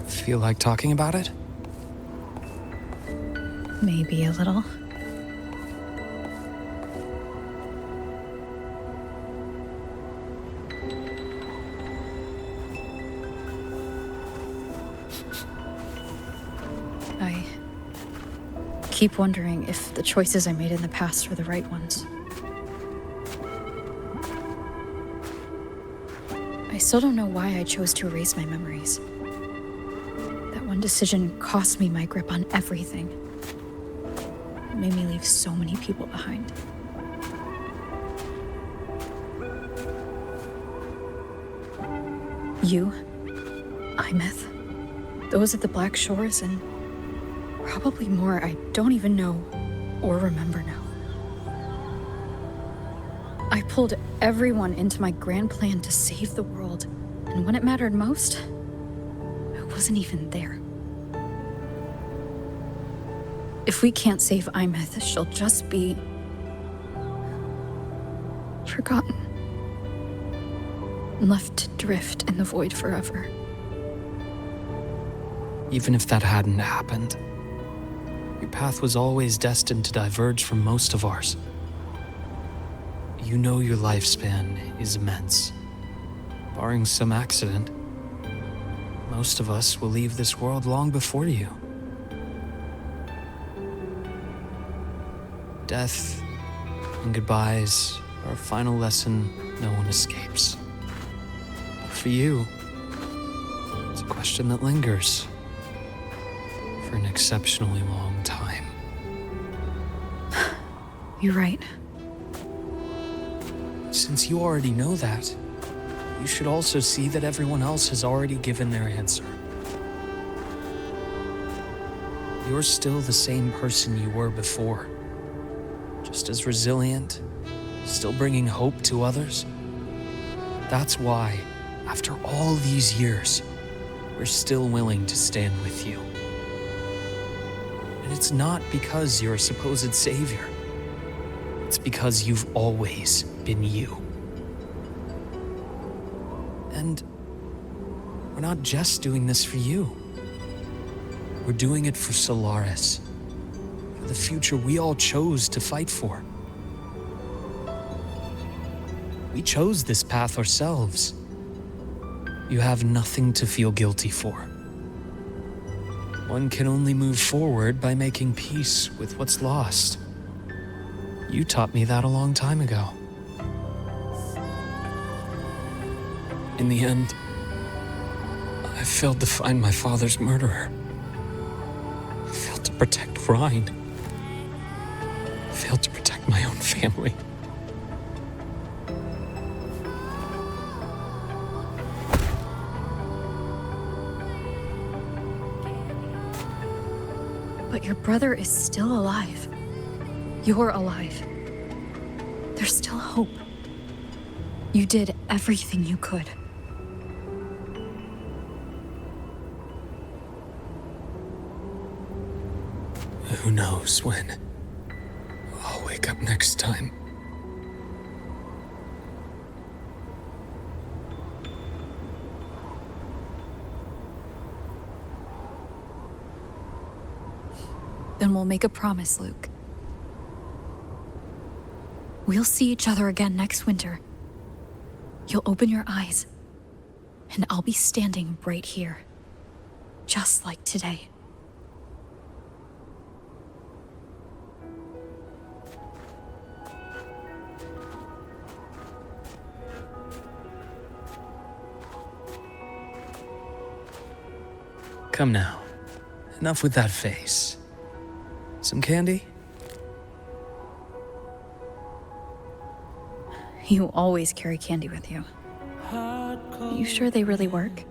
Feel like talking about it? Maybe a little. I keep wondering if the choices I made in the past were the right ones. I still don't know why I chose to erase my memories. That one decision cost me my grip on everything. It made me leave so many people behind. You, Aemeath, those at the Black Shores, and probably more I don't even know or remember now. I pulled everyone into my grand plan to save the world, and when it mattered most, I wasn't even there. If we can't save Aemeath, she'll just be forgotten. Left to drift in the void forever. Even if that hadn't happened, your path was always destined to diverge from most of ours. You know your lifespan is immense. Barring some accident, most of us will leave this world long before you. Death and goodbyes are a final lesson no one escapes. But for you, it's a question that lingers for an exceptionally long time. You're right. Since you already know that, you should also see that everyone else has already given their answer. You're still the same person you were before. Just as resilient, still bringing hope to others. That's why, after all these years, we're still willing to stand with you. And it's not because you're a supposed savior. It's because you've always been you. And we're not just doing this for you. We're doing it for Solaris, for the future we all chose to fight for. We chose this path ourselves. You have nothing to feel guilty for. One can only move forward by making peace with what's lost. You taught me that a long time ago. In the end, I failed to find my father's murderer. I failed to protect Rhine. I failed to protect my own family. But your brother is still alive. You're alive. There's still hope. You did everything you could. Who knows when I'll wake up next time. Then we'll make a promise, Luuk. We'll see each other again next winter. You'll open your eyes, and I'll be standing right here, just like today. Come now. Enough with that face. Some candy? You always carry candy with you. You sure they really work?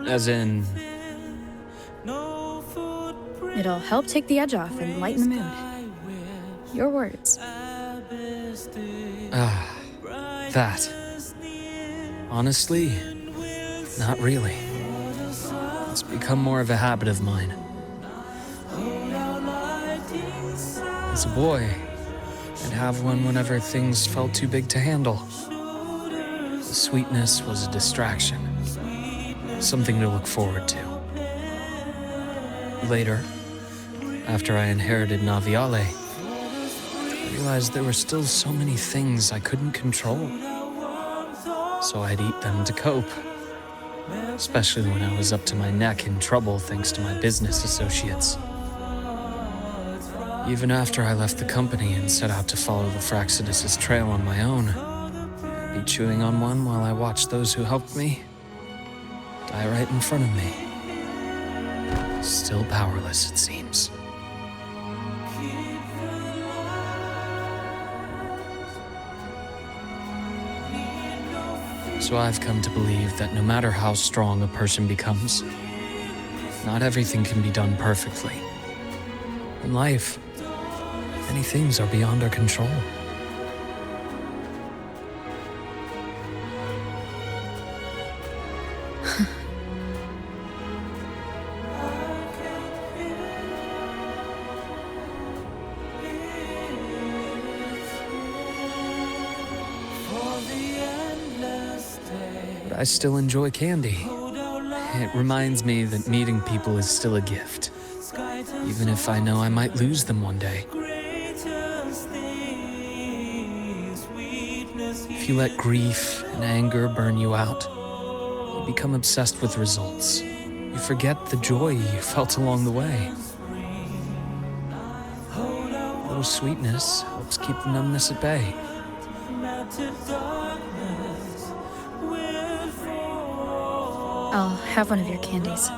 As in... It'll help take the edge off and lighten the mood. Your words. That. Honestly, not really. It's become more of a habit of mine. As a boy, I'd have one whenever things felt too big to handle. The sweetness was a distraction, something to look forward to. Later, after I inherited Naviale, I realized there were still so many things I couldn't control. So I'd eat them to cope, especially when I was up to my neck in trouble thanks to my business associates. Even after I left the company and set out to follow the Fraxidus' trail on my own, I'd be chewing on one while I watched those who helped me die right in front of me. Still powerless, it seems. So I've come to believe that no matter how strong a person becomes, not everything can be done perfectly. In life, many things are beyond our control. But I still enjoy candy. It reminds me that meeting people is still a gift, even if I know I might lose them one day. If you let grief and anger burn you out, you become obsessed with results. You forget the joy you felt along the way. A little sweetness helps keep the numbness at bay. I'll have one of your candies.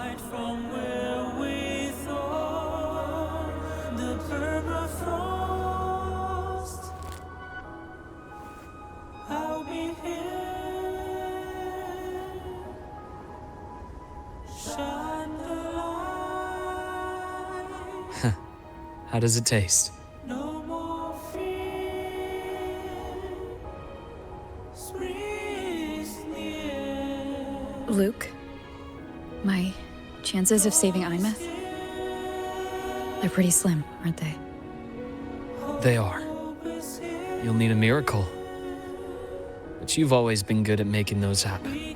How does it taste? Luke, my chances of saving Aemeath? They're pretty slim, aren't they? They are. You'll need a miracle. But you've always been good at making those happen.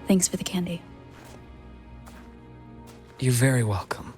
Thanks for the candy. You're very welcome.